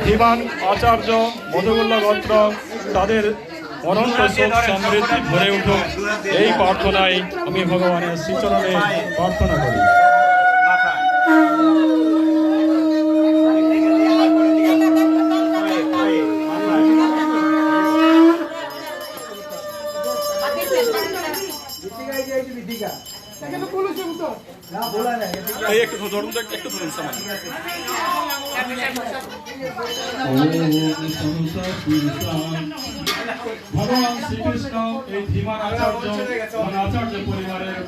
ধীমান আচার্য মধুগুল্লা গোত্র তাদের অনন্ত সুখ সমৃদ্ধি ভরে উঠুক, এই প্রার্থনায় আমি ভগবানের শ্রীচরণে প্রার্থনা করি। একটু ধরুন, একটু ধরুন সামান। ভগবান শ্রীকৃষ্ণ এই ধীমান আচার্য আচার্য পরিবারের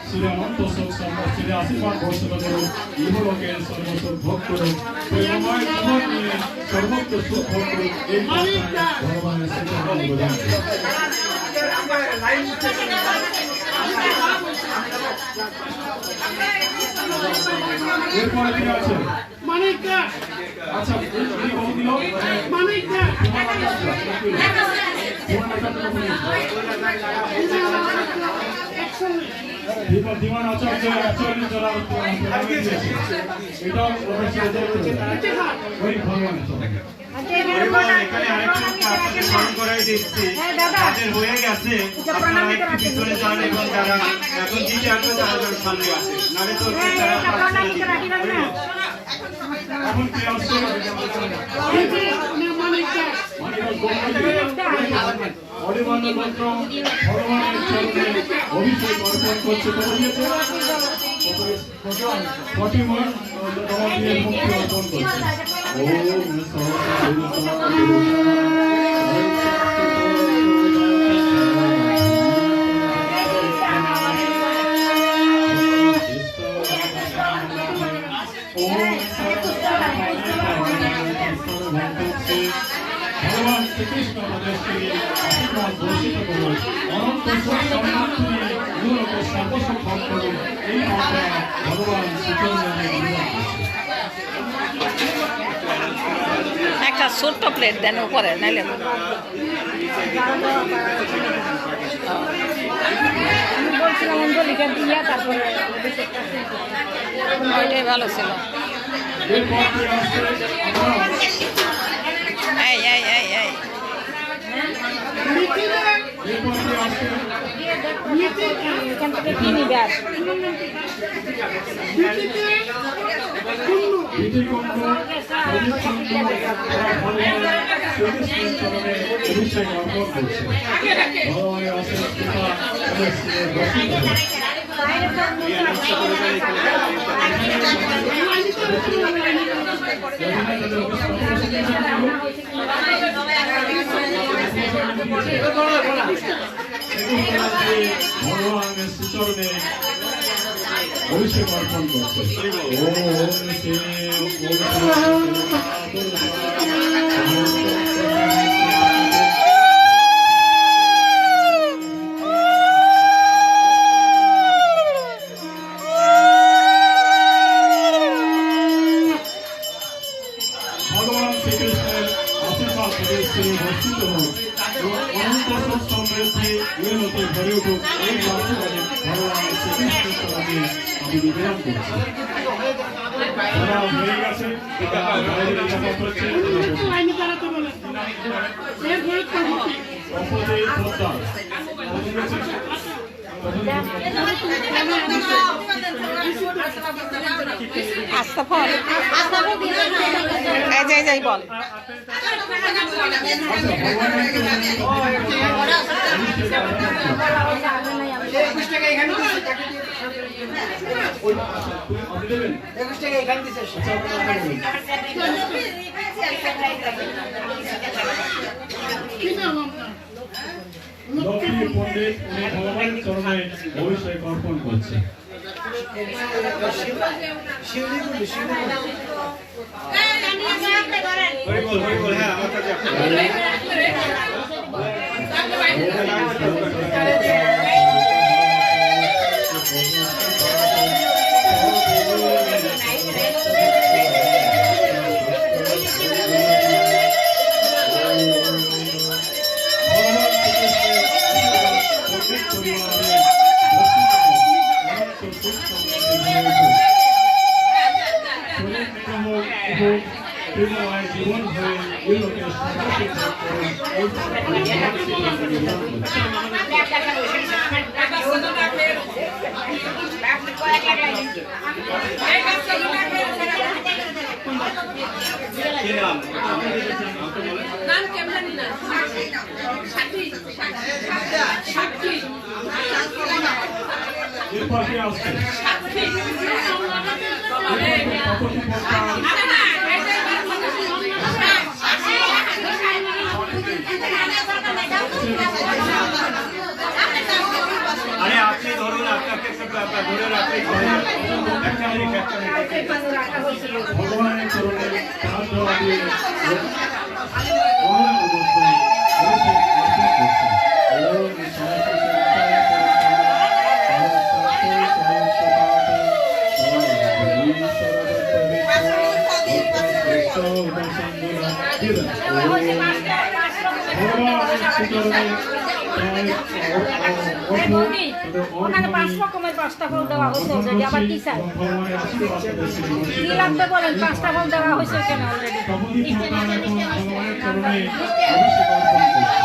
শ্রী অনন্ত সুখ সমৃদ্ধি আশীর্বাদ বর্ষণ করুন, ইহলোকের সর্বসুখ ভোগ করুন, প্রেমময় জীবন নিয়ে সর্বত্র সুখ ভোগ করুন, এই ভগবানের শ্রীচরণে বলেন। এরপরে কি আছে? আচ্ছা, ধীমান আচার্য 41 জনের এটাও ওই ভগবানের এখানে আরেকটু স্মরণ করাই দিচ্ছি, যাদের হয়ে গেছে আপনারা একটু পিছনে যান এবং যারা এখন দিতে আসবে তারা যেন সামনে আসে, নাহলে তো এখন কি আসছে? অরিমান্ড মন্ত্র ভগবানের চরণে অভিষেক অর্পণ করছে, কত দিয়েছে? 41 তোমার দিয়ে মুক্তি অর্পণ করছে। ভগবান শ্রীকৃষ্ণ প্রদেশকে আশীর্বাদ বর্ষিত করুন, অনন্ত সুখ সমৃদ্ধি নিয়ে ইহলোকে সর্বসুখ ভোগ করুন, এই প্রার্থনা ভগবান শ্রীচরণে একটা ছোট্ট প্লেট দেন উপরে, নাইলে বলছিলাম অঞ্জলিকে দিয়ে তারপরে ওইটাই ভালো ছিল। এখান থেকে কি নিবে আর অভিষেক অর্পণ করছে। ভগবানের অশেষ কৃপা ভগবানের শ্রীচরণে অভিষেক অর্পণ করছে। ভগবান শ্রীকৃষ্ণের আশীর্বাদ প্রদেশে বর্ষিত হোক, অনন্ত সুখ সমৃদ্ধি ইহলোকে ভরে উঠুক, এই প্রার্থনায় ভগবান শ্রীকৃষ্ণের চরণে আমি নিবেদন করছি। যারা হয়ে গেছে আস্তা ফল যাই যাই বল লক্ষ্মী পণ্ডিত উনি ভগবানের চরণে অভিষেক অর্পণ করছে। জীবন এই লোকের সর্বস্ব ভোগ করে এই কি নাম? নাম কেমন না সাথী সাথী এরপর কি আসছে আরে আপনি ধরুন, আপনাকে ধরে রাখলে একটা মিনিট। ভগবানের চরণে তার দেওয়া দিয়ে ওখানে 5 রকমের 5টা ফল দেওয়া হয়েছে অলরেডি, আবার কি চাই? কি লাগবে বলেন? 5টা ফল দেওয়া হয়েছে কেন অলরেডি? ভগবানের চরণে অবশ্যই অর্পণ করছি।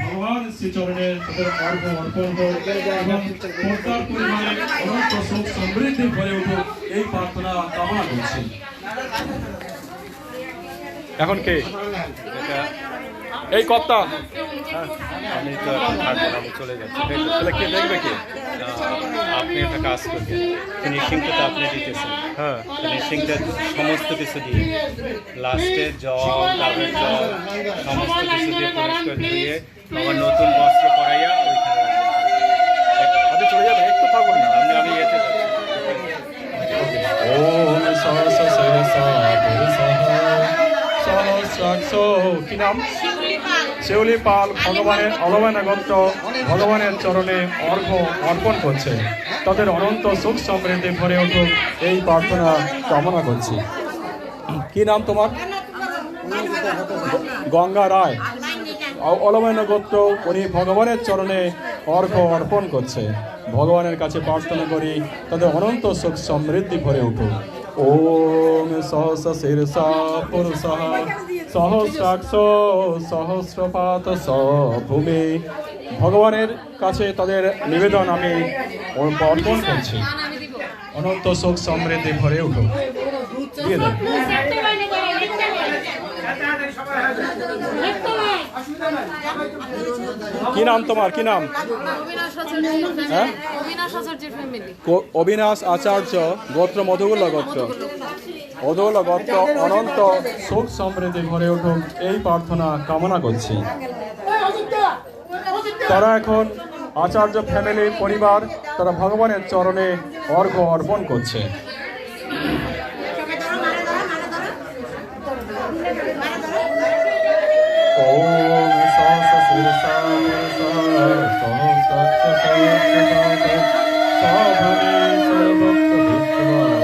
ভগবান শ্রীচরণে তাদের অর্ঘ্য অর্পণ হোক এবং পর্দার পরিমাণে অনন্ত সুখ সমৃদ্ধি ভরে উঠুক এই প্রার্থনা কামনা করছি। এখন কে এই কর্তা? আমি তো এখন থাকবো না, আমি চলে যাচ্ছি। তাহলে কে দেখবে কে? আপনি একটা কাজ করবেন, ফিনিশিংটা তো আপনি দিতেছেন, হ্যাঁ, ফিনিশিংটা সমস্ত কিছু দিয়ে লাস্টে জল, ডাবের জল সমস্ত কিছু দিয়ে পরিষ্কার দিয়ে আবার নতুন বস্ত্র পরাইয়া ওইখানে রাখবেন। আপনি চলে যাবেন, একটু থাকুন না। আমি এতে যাচ্ছি। ওম সহস্র শিরসা পুরুষঃ সহস্রাক্ষ। কি নাম? শিউলি পাল ভগবানের অলবানা গোত্র ভগবানের চরণে অর্ঘ্য অর্পণ করছে। তাদের অনন্ত সুখ সমৃদ্ধি ভরে উঠুক এই প্রার্থনা কামনা করছি। কি নাম তোমার? গঙ্গা রায়। অলবানা গোত্র উনি ভগবানের চরণে অর্ঘ্য অর্পণ করছে। ভগবানের কাছে প্রার্থনা করি তাদের অনন্ত সুখ সমৃদ্ধি ভরে উঠুক। ওম সহস্র শীর্ষা পুরুষঃ সহস্রাক্ষ সহস্রপাত ভূমি। ভগবানের কাছে তাদের নিবেদন আমি অর্পণ করছি। অনন্ত সুখ সমৃদ্ধি ভরে উঠুক। দিয়ে দেন। কি নাম তোমার? কি নাম? হ্যাঁ, অবিনাশ আচার্য গোত্র মধুগুল গোত্র। মধুগুল গোত্র অনন্ত সুখ সমৃদ্ধি ভরে উঠুক এই প্রার্থনা কামনা করছি। তারা এখন আচার্য ফ্যামিলি পরিবার তারা ভগবানের চরণে অর্ঘ্য অর্পণ করছে। ওম সহস্র শীর্ষা সহস্রাক্ষ সহস্রপাত সভূমি সর্বত্র বিদ্যমান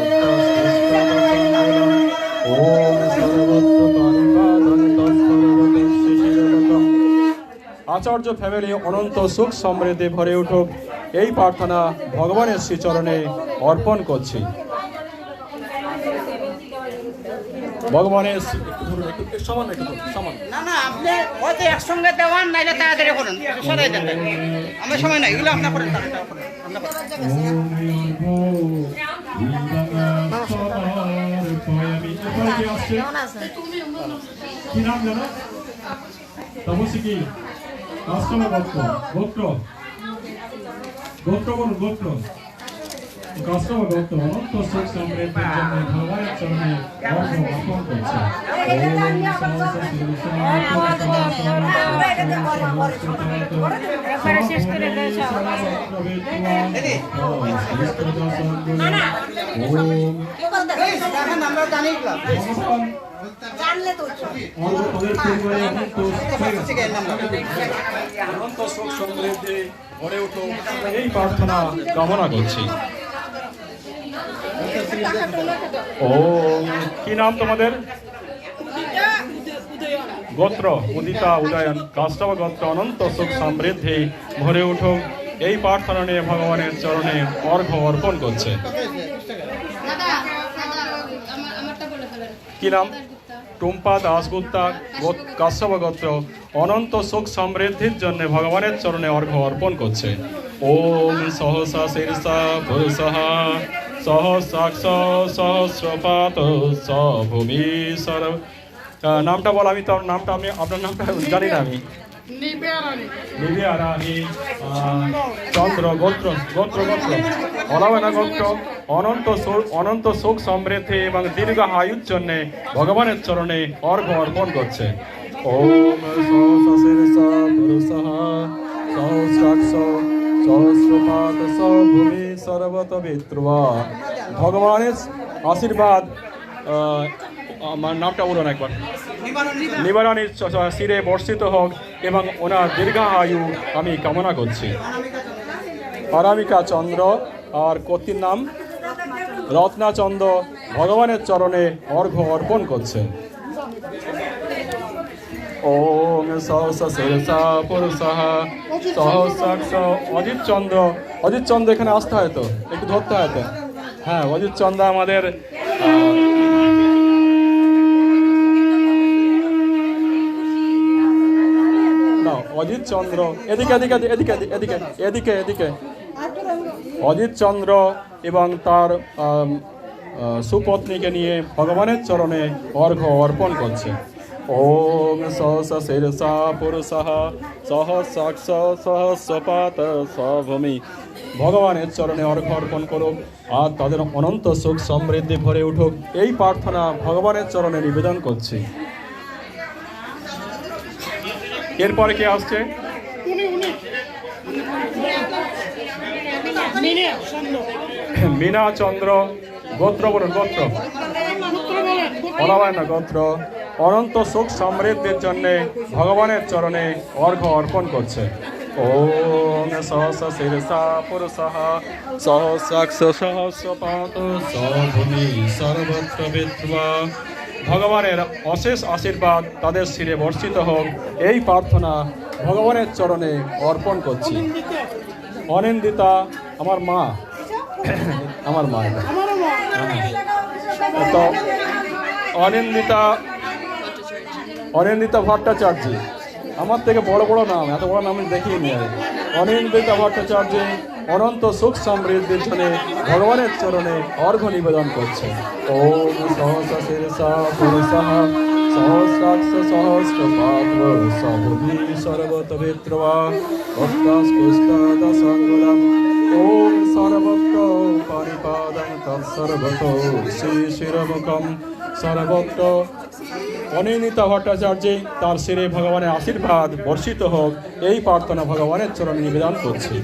ওম সর্বত্র পারিপালন তৎসর্বদর্শী শিরোরকম। আচার্য ফ্যামিলি অনন্ত সুখ সমৃদ্ধি ভরে উঠুক এই প্রার্থনা ভগবানের শ্রীচরণে অর্পণ করছি। ভগবানের সামান্য না না, আপনি হয়তো একসঙ্গে দেওয়ান, নাইলে তাড়াতাড়ি করুন, সরাই দেন। আমার সময় নাই, এগুলো আপনার করেন, তাড়াতাড়ি করেন। কি নাম জানো? তপস্বী কি? কাষ্টম গোত্র। গোত্র গোত্র বলুন, গোত্র কাষ্টম গোত্র অনন্ত সুখ সমৃদ্ধির জন্য ভগবানের চরণে অর্ঘ্য অর্পণ করছে। ওম সহস্র শীর্ষা একবারে শেষ করে দেয় সব। দেখেন, আমরা জানি এগুলো। অনন্ত সুখ সমৃদ্ধি ভরে উঠুক এই প্রার্থনা কামনা করছি। ও কি নাম তোমাদের? গোত্র উদিতা উদয়ন কাষ্টব গোত্র অনন্ত সুখ সমৃদ্ধি ভরে উঠুক, এই প্রার্থনা নিয়ে ভগবানের চরণে অর্ঘ্য অর্পণ করছে। কি নাম? টুম্পা দাসগুপ্তা, কাশ্যপ গোত্র, অনন্ত সুখ সমৃদ্ধির জন্য ভগবানের চরণে অর্ঘ্য অর্পণ করছে। ওম সহসা শীর্ষা পুরুষঃ সহস্রাক্ষ সহস্রপাত সভূমি সর্ব। নামটা বল, আমি তো নামটা আমি আপনার নামটা জানি না। আমি নিবিয়া রানী, চন্দ্র গোত্র গোত্র গোত্র অলাবেনা গোত্র, অনন্ত সুখ সমৃদ্ধি এবং দীর্ঘ আয়ুর জন্যে ভগবানের চরণে অর্ঘ্য অর্পণ করছে। ওম সহস্রশীর্ষা পুরুষঃ সহস্রাক্ষ সহস্রপাত সভূমি সর্বত বিদ্রুবা। ভগবানের আশীর্বাদ, আমার নামটা বলুন একবার। নিবারণের শিরে বর্ষিত হোক এবং ওনার দীর্ঘায়ু আমি কামনা করছি। অনামিকা চন্দ্র আর কর্তীর নাম রত্নাচন্দ্র ভগবানের চরণে অর্ঘ্য অর্পণ করছে। ওম সহস্র শীর্ষা পুরুষঃ সহস্রাক্ষ অজিত চন্দ্র। অজিত চন্দ্র এখানে আসতে হয় তো, একটু ধরতে হয় তো। হ্যাঁ, অজিত চন্দ্র আমাদের অজিত চন্দ্র এদিকে এদিকে এদিকে এদিকে এদিকে এদিকে অজিত চন্দ্র এবং তার সুপত্নীকে নিয়ে ভগবানের চরণে অর্ঘ্য অর্পণ করছে। ওম সহস্র শীর্ষা পুরুষঃ সহস্রাক্ষ সহস্রপাত সভূমি। ভগবানের চরণে অর্ঘ্য অর্পণ করুক আর তাদের অনন্ত সুখ সমৃদ্ধি ভরে উঠুক, এই প্রার্থনা ভগবানের চরণে নিবেদন করছি। এরপরে কে আসছে? মীনা চন্দ্র গোত্র বলুন, গোত্র অলাবায়না গোত্র, অনন্ত সুখ সমৃদ্ধির জন্য ভগবানের চরণে অর্ঘ্য অর্পণ করছে। ওম সহস্র শীর্ষা পুরুষঃ সহস্রাক্ষ সহস্রপাত সভূমি সর্বত্র বিদ্রুবা। ভগবানের অশেষ আশীর্বাদ তাদের শিরে বর্ষিত হোক, এই প্রার্থনা ভগবানের চরণে অর্পণ করছি। অনিন্দিতা আমার মা, আমার মা তো অনিন্দিতা ভট্টাচার্য, আমার থেকে বড় বড় নাম, এত বড় নাম আমি দেখিনি। অনিন্দিতা ভট্টাচার্য অনন্ত সুখ সমৃদ্ধির জন্য ভগবানের চরণে অর্ঘ্য নিবেদন করছে। ওম সহস্র শীর্ষা পুরুষঃ সহস্রাক্ষ সহস্রপাত সভূমি সর্বত বিদ্রুবা দশাঙ্গুলম। ওম সর্বত্র পাণিপাদং তৎসর্বত শ্রীশিরমুখম সর্বত্র। অনিন্দিতা ভট্টাচার্য তার শিরে ভগবানের আশীর্বাদ বর্ষিত হোক, এই প্রার্থনা ভগবানের চরণে নিবেদন করছি।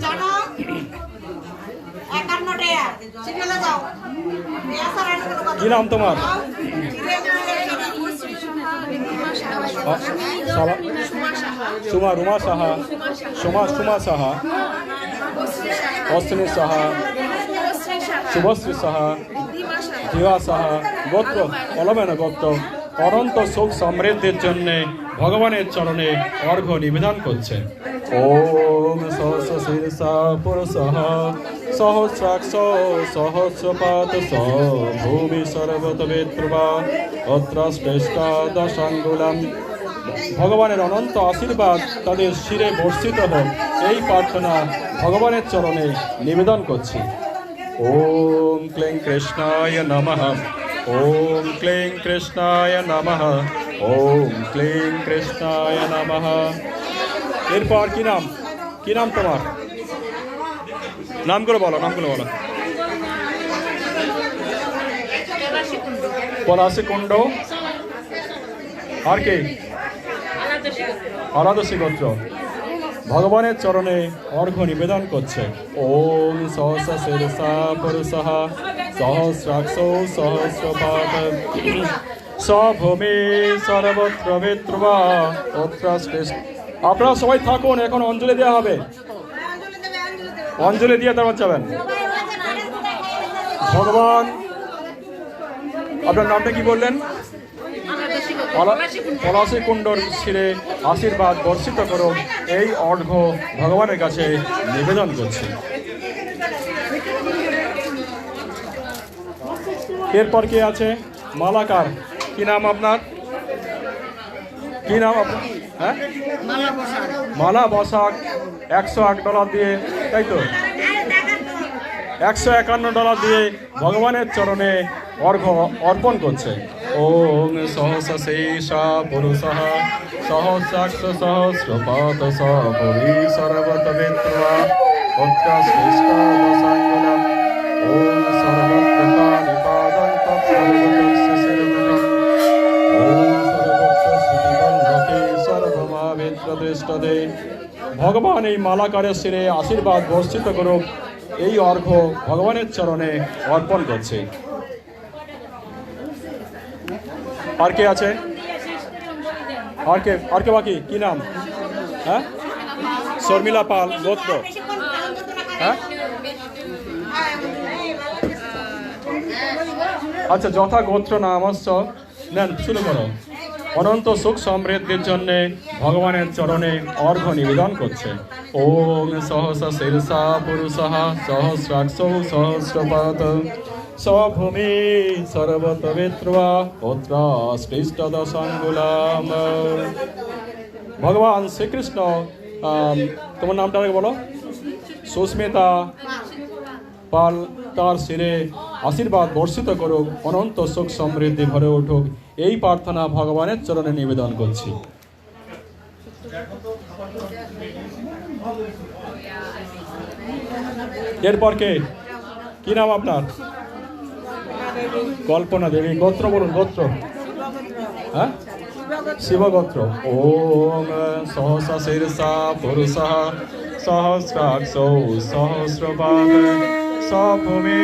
কি নাম তোমার? সুমা রুমা সাহা, সুমা সাহা, অশ্বিনী সাহা, শুভশ্রী সাহা, দিবা সাহা গোত্র অলমেনা গোত্র, অনন্ত সুখ সমৃদ্ধির জন্য ভগবানের চরণে অর্ঘ্য নিবেদন করছে। ওম সহস্র শীর্ষা পুরুষঃ সহস্রাক্ষ সহস্রপাত ভূমি সর্বত বিদ্রুবা অত্র শ্রেষ্ঠা দশাঙ্গুলম। ভগবানের অনন্ত আশীর্বাদ তাদের শিরে বর্ষিত হোক, এই প্রার্থনা ভগবানের চরণে নিবেদন করছি। ওম ক্লিং কৃষ্ণায় নমঃ। ওম ক্লিং কৃষ্ণায় নমঃ। ওম ক্লিং কৃষ্ণায় নমঃ। এরপর কি নাম? কি নাম তোমার? নামগুলো বলো, নামগুলো বলো। পলাশী কুণ্ড, আর কে? আলাদশী গোত্র ভগবানের চরণে অর্ঘ্য নিবেদন করছে। ওম সহস্র শীর্ষা পুরুষঃ সহস্রাক্ষ সহস্রপাত সভূমি সর্বত্র বিদ্রুবা অত্র শ্রেষ্ঠ। আপনারা সবাই থাকুন, এখন অঞ্জলি দেওয়া হবে। অঞ্জলি দিয়ে তারপর যাবেন। ভগবান, আপনার নামটা কি বললেন? পলাশী কুণ্ডর শিরে আশীর্বাদ বর্ষিত করো, এই অর্ঘ্য ভগবানের কাছে নিবেদন করছি। এরপর কে আছে? মালাকার। কি নাম আপনার? কি নাম আপনার? হ্যাঁ, মালা বসাক। $108 দিয়ে, তাই তো? $151 দিয়ে ভগবানের চরণে অর্ঘ্য অর্পণ করছে। ওম সহসা শেষা পুরুষঃ সহস্রাক্ষ সহস্রপাত সপরি সর্বতবেত্রা পত্র শ্রেষ্ঠ দশাঙ্গুলম। ওম সর্বত্র নিপাদং তৎসর্বতস্য শিরোমুখম। ওম সর্বত্র শ্রুতিবন্ধকে সর্বমাবেত্র দৃষ্টদে। ভগবান এই মালাকারের শিরে আশীর্বাদ বর্ষিত করুক, এই অর্ঘ্য ভগবানের চরণে অর্পণ করছে। আর কে আছে? আর কে বাকি? কি নাম? হ্যাঁ, শর্মিলা পাল। গোত্র? হ্যাঁ, আচ্ছা, যথা গোত্র নামস্য নেন, শুরু করো। অনন্ত সুখ সমৃদ্ধির জন্য ভগবানের চরণে অর্ঘ্য নিবেদন করছে। ওম সহসা শীর্ষা পুরুষঃ সহস্রাক্ষ সহস্রপাত স্বভূমি সর্বতবেত্রা পুত্র স্পৃষ্ট দশাঙ্গুলাম। ভগবান শ্রীকৃষ্ণ, তোমার নামটা আগে বলো। সুস্মিতা পাল, তার শিরে আশীর্বাদ বর্ষিত করুক, অনন্ত সুখ সমৃদ্ধি ভরে উঠুক, এই প্রার্থনা ভগবানের চরণে নিবেদন করছি। এরপর কে? কি নাম আপনার? কল্পনা দেবী। গোত্র বলুন, গোত্র। হ্যাঁ, শিবগোত্র। ওম সহসা শীর্ষা পুরুষঃ সহস্রাক্ষ সহস্রপাত স্বভূমি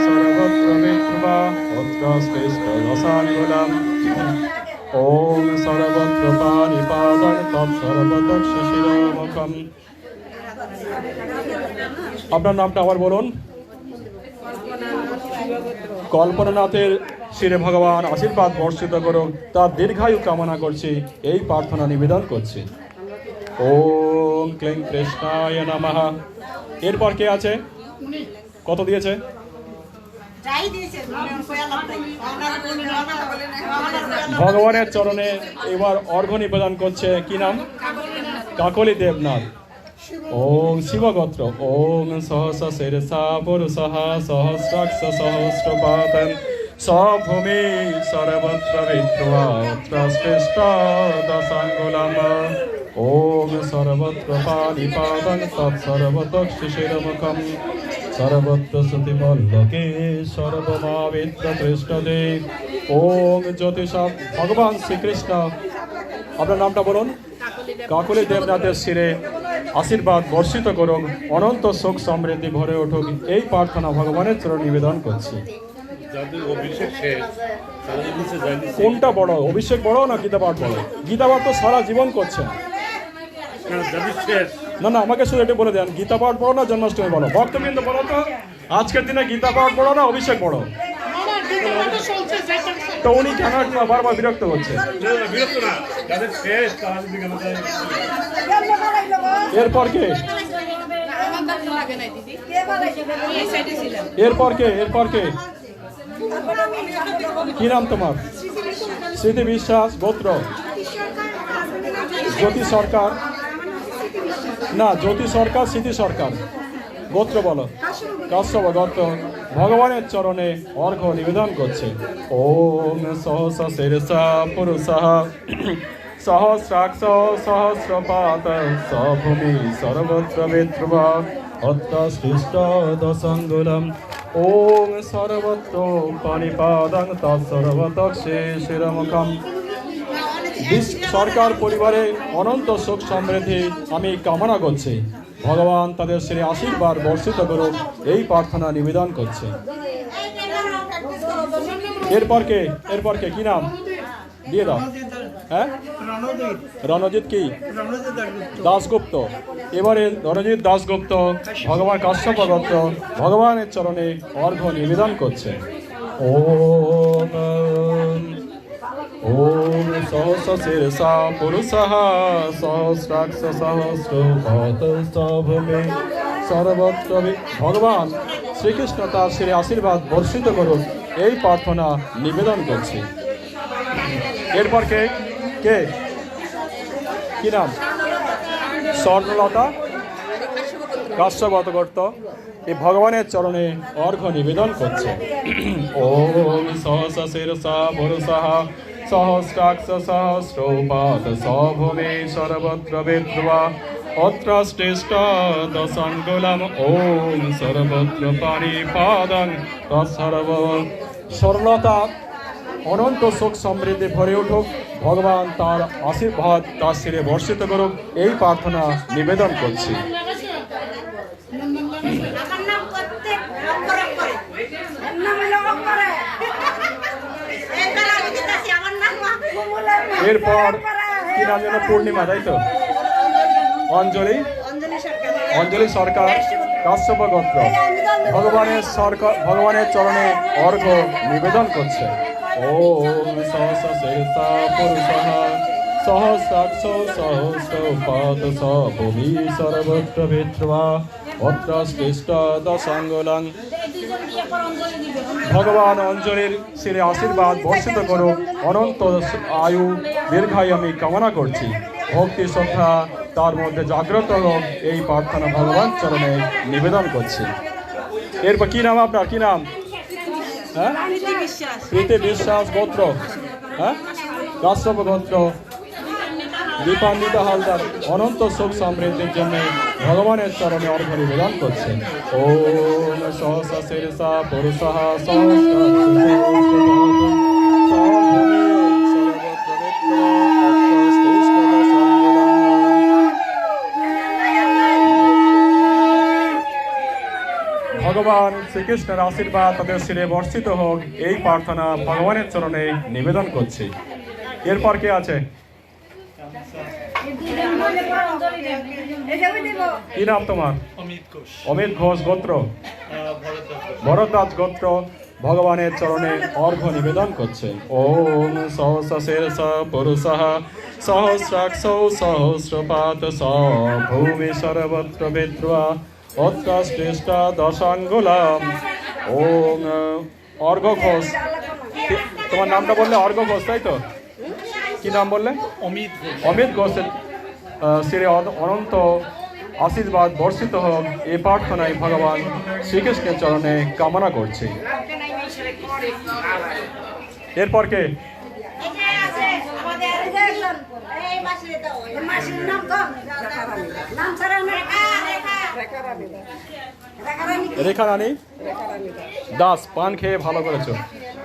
সর্বত্র বিক্রমা পুত্র শ্রেষ্ঠ দশাঙ্গুলম। ওম সর্বত্র পানিপাদং তৎসর্বতস্য শিরোমুখম। আপনার নামটা আবার বলুন। কল্পনানাথের শিরে ভগবান আশীর্বাদ বর্ষিত করুক, তার দীর্ঘায়ু কামনা করছি, এই প্রার্থনা নিবেদন করছি। ওম ক্লিং কৃষ্ণায় নমঃ। এরপর কে আছে? কত দিয়েছে? ভগবানের চরণে এবার অর্ঘ্য নিবেদন করছে। কি নাম? কাকলি দেবনাথ। ওম শিবগোত্র। ওম সহসা শীর্ষা পুরুষঃ সহস্রাক্ষ সহস্রপাতং স্বভূমি সর্বত্র বিক্রমা শ্রেষ্ঠ দশাঙ্গুলম। ওম সর্বত্র পানিপাদং তৎসর্বতস্য শিরোমুখম। সর্বত্র শ্রুতিবল্লকে সর্বমাবেত্র পৃষ্ঠদে। ওম জ্যোতিষা। ভগবান শ্রীকৃষ্ণ, আপনার নামটা বলুন। কাকলি দেবনাথের শিরে আশীর্বাদ বর্ষিত করুন, অনন্ত সুখ সমৃদ্ধি ভরে উঠুক, এই প্রার্থনা ভগবানের চরণে নিবেদন করছি। কোনটা বড়? অভিষেক বড় না গীতা পাঠ বড়? গীতা পাঠ তো সারা জীবন করছেন। না না, আমাকে শুধু এটা বলে দেন, গীতা পাঠ বড় না জন্মাষ্টমী বড়? ভক্তবৃন্দ বলো তো, আজকের দিনে গীতা পাঠ বড় না অভিষেক বড়? তো উনি কেন বারবার বিরক্ত হচ্ছে? এরপর কে? এরপর কে? এরপর কে? কি নাম তোমার? স্মৃতি বিশ্বাস। গোত্র? জ্যোতি সরকার। না, জ্যোতি সরকার, স্মৃতি সরকার। গোত্র বলো। কাশ্যপ গোত্র। ভগবানের চরণে অর্ঘ্য নিবেদন করছে। ওম সহসা শীর্ষা পুরুষঃ সহস্রাক্ষ সহস্রপাত স্বভূমি সর্বত্র বিক্রমা পুত্র শ্রেষ্ঠ দশাঙ্গুলম। ওম সর্বত্র পানিপাদং তৎসর্বতস্য শিরোমুখম। সরকার পরিবারে অনন্ত সুখ সমৃদ্ধি আমি কামনা করছি, ভগবান তাদের শ্রী আশীর্বাদ বর্ষিত করুক, এই প্রার্থনা নিবেদন করছে। এরপর কে? এরপর কে? কি নাম? দিয়ে দাও। হ্যাঁ, রণজিৎ কি? দাশগুপ্ত। এবারে রণজিৎ দাশগুপ্ত ভগবান কাশ্যপ গোত্র ভগবানের চরণে অর্ঘ্য নিবেদন করছে। ওম ওম সহস্র শিরসা পুরুষঃ সহস্রাক্ষ সহস্র পাদস্তভূমে সর্বত্র ভগবান শ্রীকৃষ্ণ তার শ্রী আশীর্বাদ বর্ষিত করুন এই প্রার্থনা নিবেদন করছি। এরপর কে কে কি নাম? স্বর্ণলতা কাশ্যপত গোত্র এই ভগবানের চরণে অর্ঘ্য নিবেদন করছে। ওম সহস্র শিরসা পুরুষঃ সহস্রাক্ষ সহস্রপাদ সভূমে সর্বত্র বিদ্রুয়া অত্র শ্রেষ্ঠ দশাঙ্গুলম ওম সর্বত্র পানিপাদং তৎসর্ব। সরলতা অনন্ত সুখ সমৃদ্ধি ভরে উঠুক, ভগবান তার আশীর্বাদ তার শিরে বর্ষিত করুক এই প্রার্থনা নিবেদন করছি। এরপর কি নাম যেন? পূর্ণিমা, তাই তো? অঞ্জলি অঞ্জলি সরকার কাশ্যপ গোত্র ভগবানের চরণে অর্ঘ্য নিবেদন করছে। ওম সহস্র শিরসা পুরুষঃ সহস্রাক্ষ সহস্রপাদ সভূমি সর্বত্র বিদ্রুয়া অত্র শ্রেষ্ঠ দশাঙ্গুলং। ভগবান অঞ্জলির শিরে আশীর্বাদ বর্ষিত করুক, অনন্ত আয়ু দীর্ঘায়ু আমি কামনা করছি। ভক্তি শ্রদ্ধা তার মধ্যে জাগ্রত হোক এই প্রার্থনা ভগবান চরণে নিবেদন করছি। এরপর কি নাম আপনার? কি নাম? হ্যাঁ, প্রীতি বিশ্বাস গোত্র, হ্যাঁ, কাশ্যপ গোত্র, দীপান্বিতা হালদার অনন্ত সুখ সমৃদ্ধির জন্য ভগবানের চরণে অর্ঘ্য নিবেদন করছে। ওম সহস্র শিরসা পুরুষঃ ভগবান শ্রীকৃষ্ণের আশীর্বাদ তাদের শিরে বর্ষিত হোক এই প্রার্থনা ভগবানের চরণে নিবেদন করছি। এরপর কে আছে? কি নাম তোমার? অমিত ঘোষ গোত্র ভরদ্বাজ গোত্র ভগবানের চরণে অর্ঘ্য নিবেদন করছে। ওম সহস্র শিরসা পুরুষঃ সহস্রাক্ষ সহস্রপাদ সভূমি সর্বত্র বিদ্রুয়া অত্র শ্রেষ্ঠ দশাঙ্গুলম। ওম অর্ঘ্য ঘোষ, তোমার নামটা বললে? অর্ঘ্য ঘোষ, তাই তো? কি নাম বললে? অমিত ঘোষের শ্রী অনন্ত আশীর্বাদ বর্ষিত হোক এই প্রার্থনায় ভগবান শ্রীকৃষ্ণের চরণে কামনা করছি। এরপর কে? রেখা রানী দাস, পান খেয়ে ভালো করেছো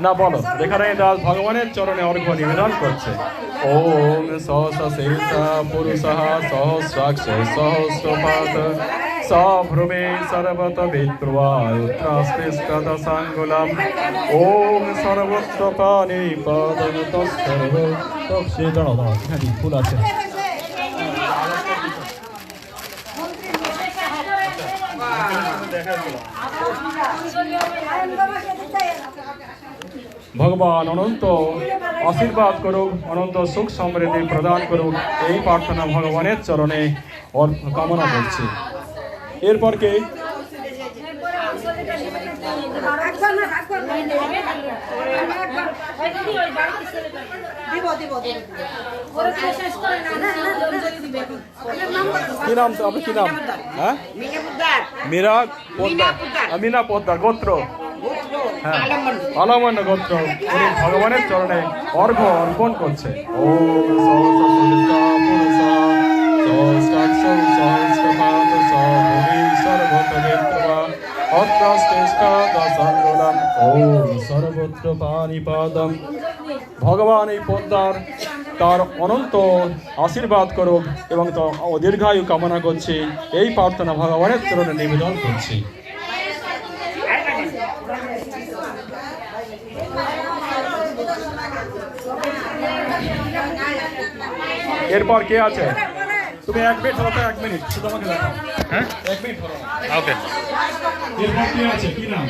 না, বলো। রেখা রানী দাস ভগবানের চরণে অর্ঘ্য নিবেদন করছে। ওম সহস্র শিরসা পুরুষঃ সহস্রাক্ষ সহস্রপাদ সভ্রুমে সর্বত বিদ্রুয়া অত্র শ্রেষ্ঠ দশাঙ্গুলম। ওম সর্বত্র পানিপাদং তৎসর্ব। দাঁড়াও, এখানে ফুল আছে। ভগবান অনন্ত আশীর্বাদ করুক, অনন্ত সুখ সমৃদ্ধি প্রদান করুক এই প্রার্থনা ভগবানের চরণে কামনা করছি। এরপর কে? কি নাম? আপনার কি নাম? হ্যাঁ, মীরা পোদ্দার, মিনা পোদ্দার গোত্র, হ্যাঁ, আলমন্ড গোত্র উনি ভগবানের চরণে অর্ঘ্য অর্পণ করছে। ওম সহস্র শিরসা পুরুষঃ সহস্রাক্ষ সহস্রপাদ সভূমি সর্বত্র বিদ্রুয়া অত্র শ্রেষ্ঠ দশাঙ্গুলম। ওম সর্বত্র পানিপাদং। ভগবান এই পোদ্দার তার অনন্ত আশীর্বাদ করুক এবং দীর্ঘায়ু কামনা করছি এই প্রার্থনা ভগবানের চরণে নিবেদন করছি। এরপর কে আছে? তুমি 1 মিনিট ধরো, 1 মিনিট শুধু আমাকে দেখাও। হ্যাঁ, 1 মিনিট ধরো। ওকে। এরপর কে আছে? কি নাম?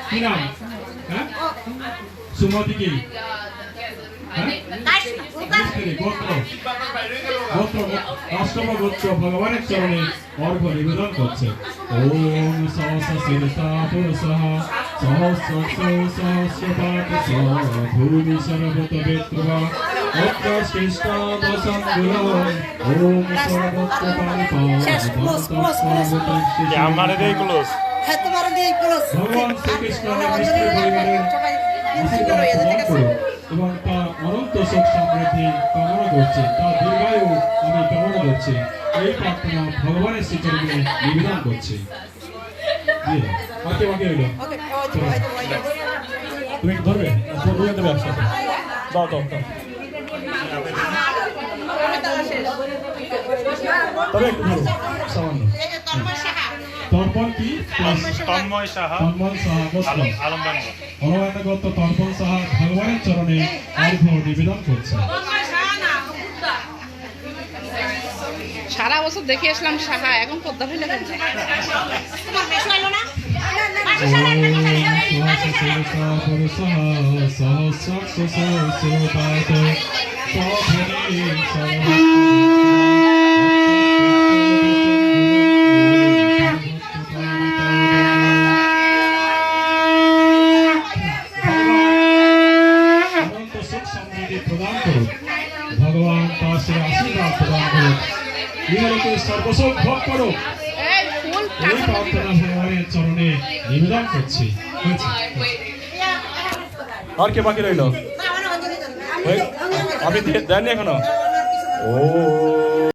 কি নাম? হ্যাঁ, সুমতি কি? অষ্টম গোত্র ভগবানের চরণে অর্ঘ্য নিবেদন করছে। ওম সহস্রশীর্ষা পুরুষঃ সহস্রপাত ভূমি সর্বত বেত্রবা আমারে দেই ক্লোজ ভগবান শ্রীকৃষ্ণ মিষ্টি পরিবারের আশীর্বাদ প্রদান করুন এবং তার অনন্ত সুখ সমৃদ্ধি কামনা করছি, তার দীর্ঘায়ু আমি কামনা করছি। এই প্রার্থনা ভগবানের শ্রীচরণে নিবেদন করছি। বাকি হইল তুমি একটু ধরবে, দুজন দেবে একসাথে। দাও দাও দাও, তবে একটু ধরো সামান্য। তর্পণ কি? তন্ময় সাহা, তন্ময় সাহা গোত্র, আলমবাঙ্গ। গোত্র তর্পণ সাহা ভগবানের চরণে অর্ঘ্য নিবেদন করছে। সারা বছর দেখে আসলাম সাহা, এখন পদ্মা ফেলে ফেলছে। প্রদান করুন ভগবান, তার সে আশীর্বাদ প্রদান করুন, ইহলোকে সর্বসুখ ভোগ করুক। এই প্রার্থনা ভগবানের চরণে নিবেদন করছি। আর কে বাকি রইল? আপনি দেননি এখনো? ও